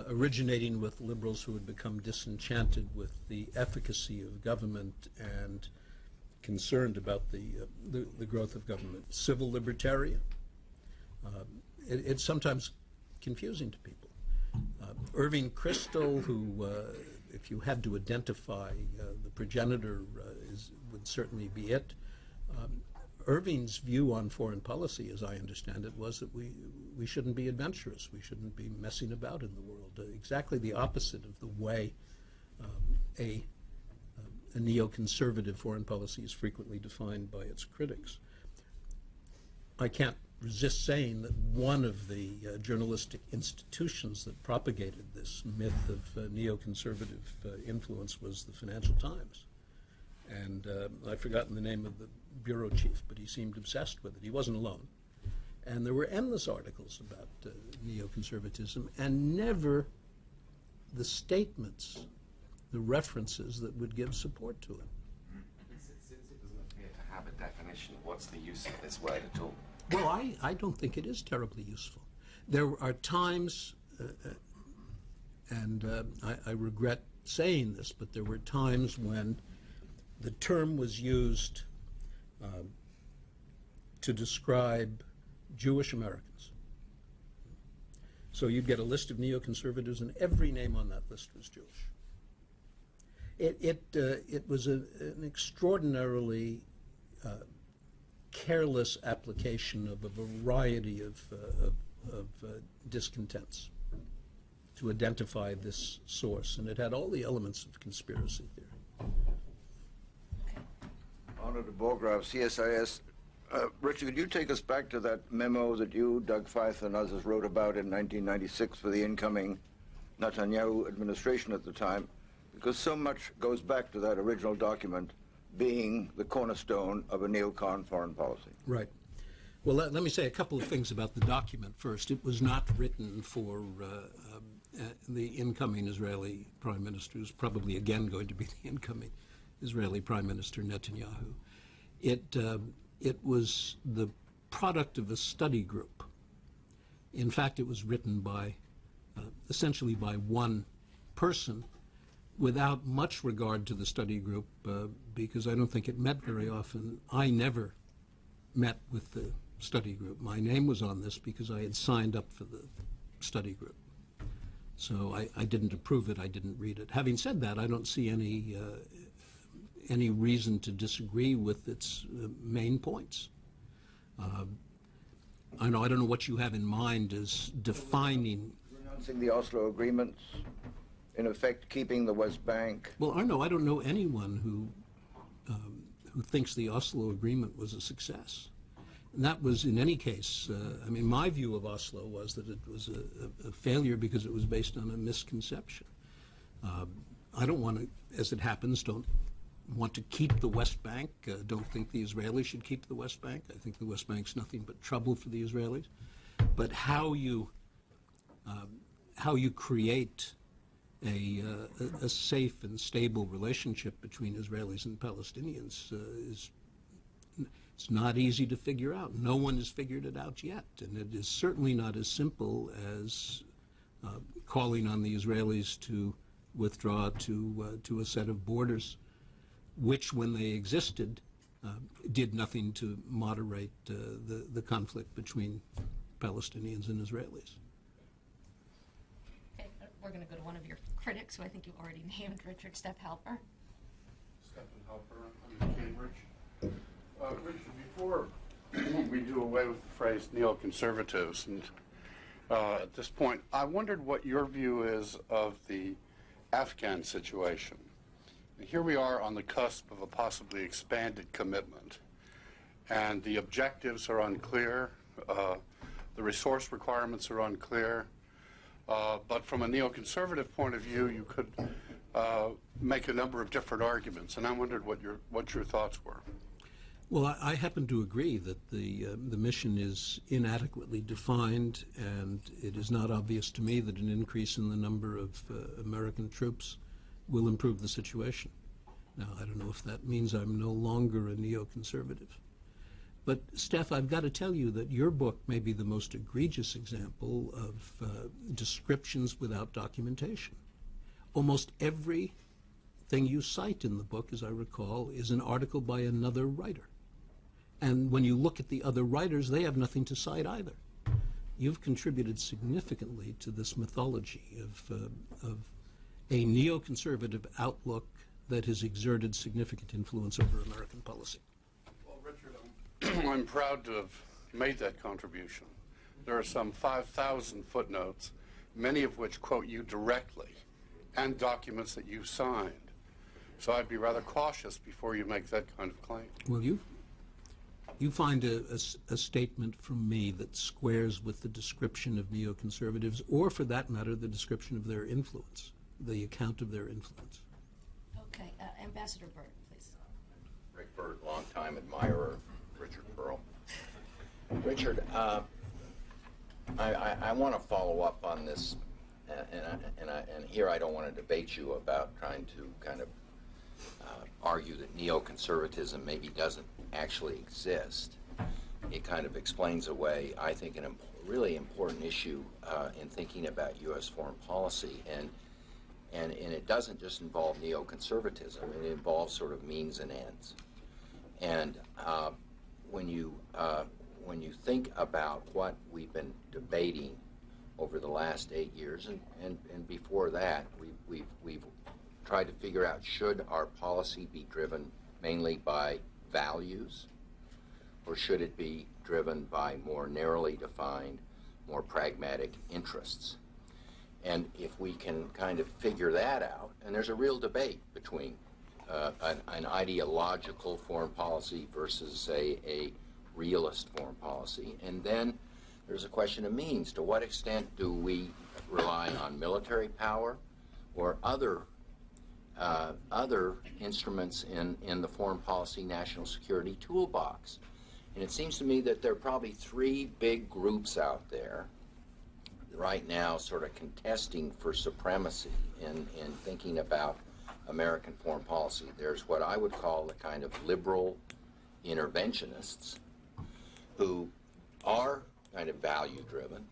originating with liberals who had become disenchanted with the efficacy of government and concerned about the growth of government. Civil libertarian. It's sometimes confusing to people. Irving Kristol, who, if you had to identify the progenitor, would certainly be it. Irving's view on foreign policy, as I understand it, was that we shouldn't be adventurous. We shouldn't be messing about in the world. Exactly the opposite of the way a neoconservative foreign policy is frequently defined by its critics. I can't resist saying that one of the journalistic institutions that propagated this myth of neoconservative influence was the Financial Times. And I've forgotten the name of the bureau chief, but he seemed obsessed with it. He wasn't alone. And there were endless articles about neoconservatism, and never the statements, the references that would give support to it. Since it doesn't appear to have a definition, what's the use of this word at all? Well, I don't think it is terribly useful. There are times, and I regret saying this, but there were times when the term was used to describe Jewish Americans. So you'd get a list of neoconservatives, and every name on that list was Jewish. It was an extraordinarily careless application of a variety of discontents to identify this source, and it had all the elements of conspiracy theory. Honor to Borgraf, CSIS. Richard, could you take us back to that memo that you, Doug Feith, and others wrote about in 1996 for the incoming Netanyahu administration at the time? Because so much goes back to that original document being the cornerstone of a neocon foreign policy. Right. Well, let me say a couple of things about the document first. It was not written for the incoming Israeli Prime Minister, who's probably again going to be the incoming Israeli Prime Minister Netanyahu. It was the product of a study group. In fact, it was written by essentially by one person, without much regard to the study group, because I don't think it met very often. I never met with the study group. My name was on this because I had signed up for the study group. So I didn't approve it, I didn't read it. Having said that, I don't see any reason to disagree with its main points. I don't know what you have in mind as defining... Renouncing the Oslo agreements, in effect keeping the West Bank. Well, I don't know anyone who thinks the Oslo agreement was a success. And that was, in any case, I mean, my view of Oslo was that it was a failure because it was based on a misconception. I don't want to, as it happens, don't want to keep the West Bank, don't think the Israelis should keep the West Bank. I think the West Bank's nothing but trouble for the Israelis. But how you create a safe and stable relationship between Israelis and Palestinians it's not easy to figure out. No one has figured it out yet, and it is certainly not as simple as calling on the Israelis to withdraw to a set of borders, which, when they existed, did nothing to moderate the conflict between Palestinians and Israelis. Okay, we're going to go to one of your critics, who I think you already named, Richard Stephalper. Stephalper, I'm in Cambridge. Richard, before we do away with the phrase neoconservatives, and at this point, I wondered what your view is of the Afghan situation. And here we are on the cusp of a possibly expanded commitment, and the objectives are unclear, the resource requirements are unclear, but from a neoconservative point of view, you could make a number of different arguments, and I wondered what your thoughts were. Well, I happen to agree that the mission is inadequately defined, and it is not obvious to me that an increase in the number of American troops will improve the situation. Now, I don't know if that means I'm no longer a neoconservative, But, Steph, I've got to tell you that your book may be the most egregious example of descriptions without documentation. Almost every thing you cite in the book, as I recall, is an article by another writer. And when you look at the other writers, they have nothing to cite either. You've contributed significantly to this mythology of a neoconservative outlook that has exerted significant influence over American policy. Well, Richard, I'm proud to have made that contribution. There are some 5,000 footnotes, many of which quote you directly, and documents that you signed. So I'd be rather cautious before you make that kind of claim. Well, you find a statement from me that squares with the description of neoconservatives, or for that matter, the description of their influence, the account of their influence. Okay, Ambassador Byrd, please. Rick Byrd, longtime admirer of Richard Perle. Richard, I want to follow up on this, and here I don't want to debate you about trying to kind of argue that neoconservatism maybe doesn't actually exist. It kind of explains away, I think, a really important issue in thinking about U.S. foreign policy, and it doesn't just involve neoconservatism. It involves sort of means and ends. And when you think about what we've been debating over the last 8 years, and before that, we've tried to figure out, should our policy be driven mainly by values, or should it be driven by more narrowly defined, more pragmatic interests? And if we can kind of figure that out, and there's a real debate between an ideological foreign policy versus a realist foreign policy, and then there's a question of means. To what extent do we rely on military power or other instruments in the foreign policy national security toolbox? And it seems to me that there are probably three big groups out there right now sort of contesting for supremacy in thinking about American foreign policy. There's what I would call the kind of liberal interventionists who are kind of value-driven.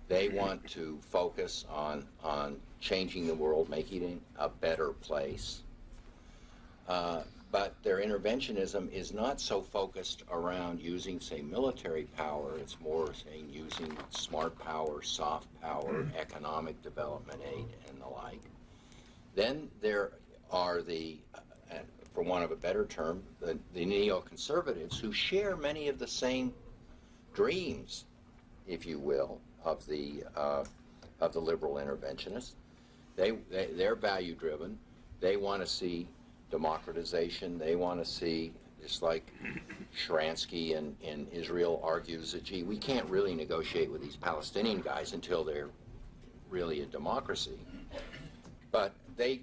They want to focus on changing the world, making it a better place. But their interventionism is not so focused around using, say, military power. It's more saying using smart power, soft power, economic development aid, and the like. Then there are the, for want of a better term, the neoconservatives who share many of the same dreams, if you will, of the liberal interventionists. They're value-driven. They want to see democratization. They want to see, just like Sharansky in Israel argues that, gee, we can't really negotiate with these Palestinian guys until they're really a democracy. But they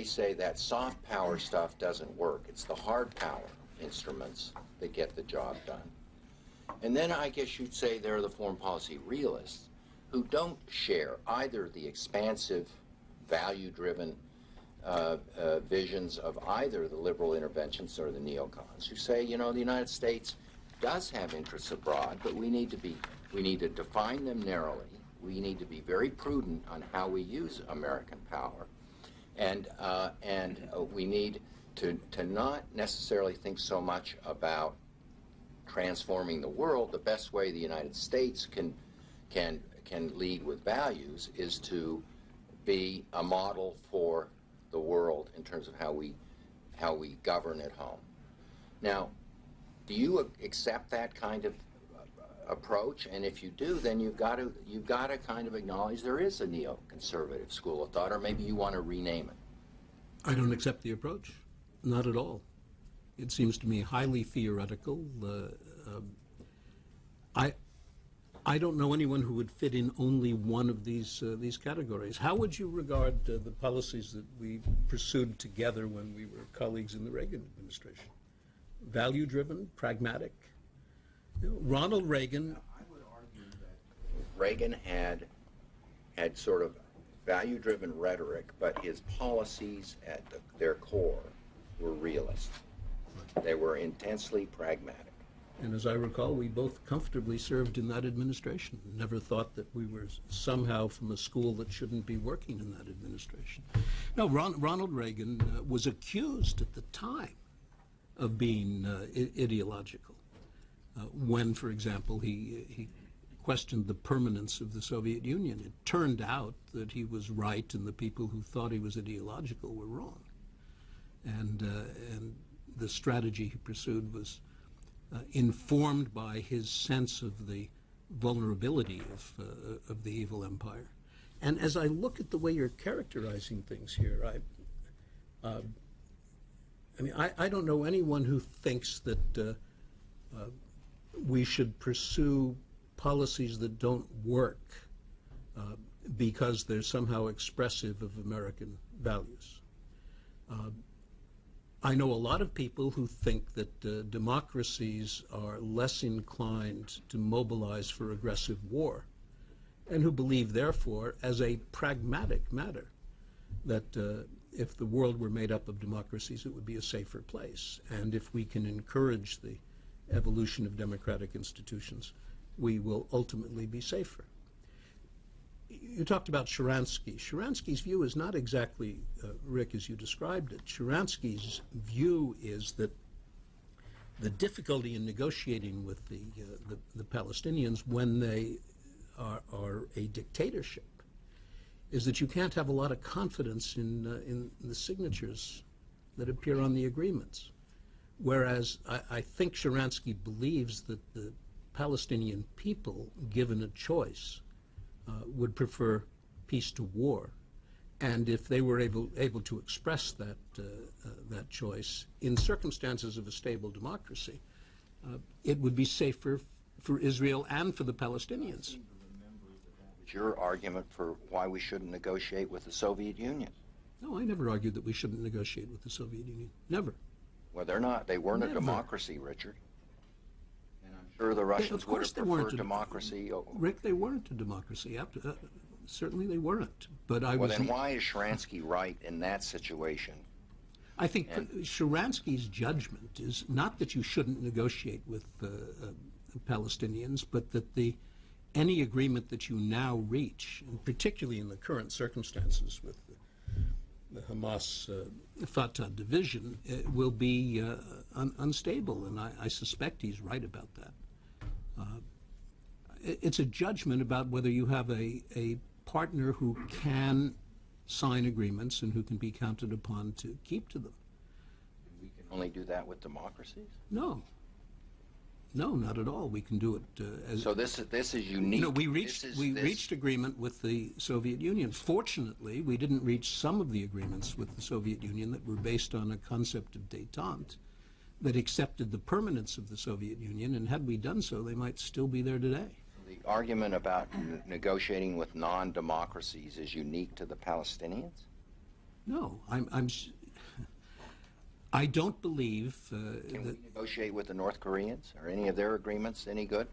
say that soft power stuff doesn't work. It's the hard power instruments that get the job done. And then I guess you'd say there are the foreign policy realists who don't share either the expansive, value-driven visions of either the liberal interventionists or the neocons, who say, you know, the United States does have interests abroad, but we need to define them narrowly. We need to be very prudent on how we use American power, and we need to not necessarily think so much about transforming the world. The best way the United States can lead with values is to be a model for the world in terms of how we govern at home. Now, do you accept that kind of approach? And if you do, then you've got to kind of acknowledge there is a neoconservative school of thought, or maybe you want to rename it. I don't accept the approach, not at all. It seems to me highly theoretical. I don't know anyone who would fit in only one of these categories. How would you regard the policies that we pursued together when we were colleagues in the Reagan administration? Value-driven, pragmatic? You know, Ronald Reagan. I would argue that Reagan had sort of value-driven rhetoric, but his policies at their core were realist. They were intensely pragmatic. And as I recall, we both comfortably served in that administration. Never thought that we were somehow from a school that shouldn't be working in that administration. No, Ronald Reagan was accused at the time of being ideological. When, for example, he questioned the permanence of the Soviet Union. It turned out that he was right and the people who thought he was ideological were wrong. And the strategy he pursued was informed by his sense of the vulnerability of the evil empire. And as I look at the way you're characterizing things here, I don't know anyone who thinks that we should pursue policies that don't work because they're somehow expressive of American values. I know a lot of people who think that democracies are less inclined to mobilize for aggressive war, and who believe, therefore, as a pragmatic matter, that if the world were made up of democracies, it would be a safer place. And if we can encourage the evolution of democratic institutions, we will ultimately be safer. You talked about Sharansky. Sharansky's view is not exactly, Rick, as you described it. Sharansky's view is that the difficulty in negotiating with the Palestinians when they are a dictatorship is that you can't have a lot of confidence in the signatures that appear on the agreements. Whereas I think Sharansky believes that the Palestinian people, given a choice, would prefer peace to war, and if they were able to express that choice in circumstances of a stable democracy, it would be safer for Israel and for the Palestinians. Your argument for why we shouldn't negotiate with the Soviet Union. No, I never argued that we shouldn't negotiate with the Soviet Union. Never. Well, they weren't Never. a democracy, Richard. And I'm sure the Russians would have preferred democracy. Rick, they weren't a democracy. Certainly they weren't. But Well, then why is Sharansky right in that situation? I think Sharansky's judgment is not that you shouldn't negotiate with Palestinians, but that any agreement that you now reach, and particularly in the current circumstances with the Hamas-Fatah division, will be unstable, and I suspect he's right about that. It's a judgment about whether you have a partner who can sign agreements and who can be counted upon to keep to them. We can only do that with democracies? No. No, not at all. We can do it as... So this is unique. No, we reached agreement with the Soviet Union. Fortunately, we didn't reach some of the agreements with the Soviet Union that were based on a concept of détente that accepted the permanence of the Soviet Union, and had we done so, they might still be there today. The argument about negotiating with non-democracies is unique to the Palestinians? No, I don't believe Can we negotiate with the North Koreans? Are any of their agreements any good?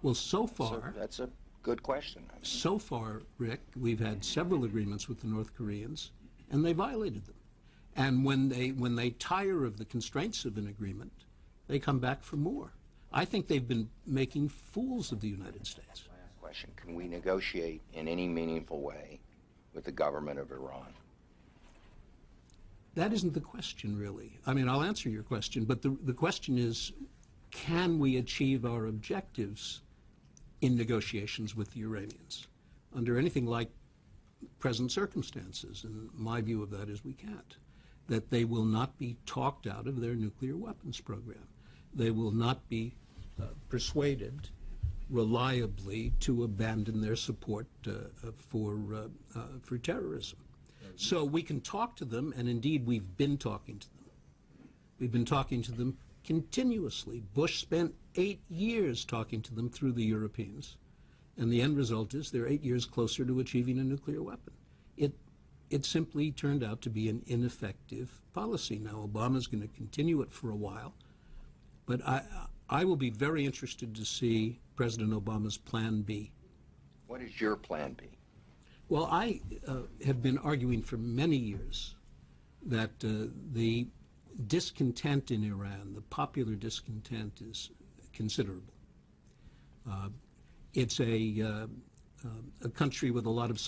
Well, so far... That's a good question. So far, Rick, we've had several agreements with the North Koreans, and they violated them. And when they tire of the constraints of an agreement, they come back for more. I think they've been making fools of the United States. Last question. Can we negotiate in any meaningful way with the government of Iran? That isn't the question, really. I mean, I'll answer your question, but the question is, can we achieve our objectives in negotiations with the Iranians under anything like present circumstances? And my view of that is we can't. That they will not be talked out of their nuclear weapons program. They will not be persuaded reliably to abandon their support for terrorism. So we can talk to them, and indeed we've been talking to them. We've been talking to them continuously. Bush spent 8 years talking to them through the Europeans, and the end result is they're 8 years closer to achieving a nuclear weapon. It simply turned out to be an ineffective policy. Now, Obama's going to continue it for a while, but I will be very interested to see President Obama's Plan B. What is your Plan B? Well, I have been arguing for many years that the discontent in Iran, the popular discontent, is considerable. It's a country with a lot of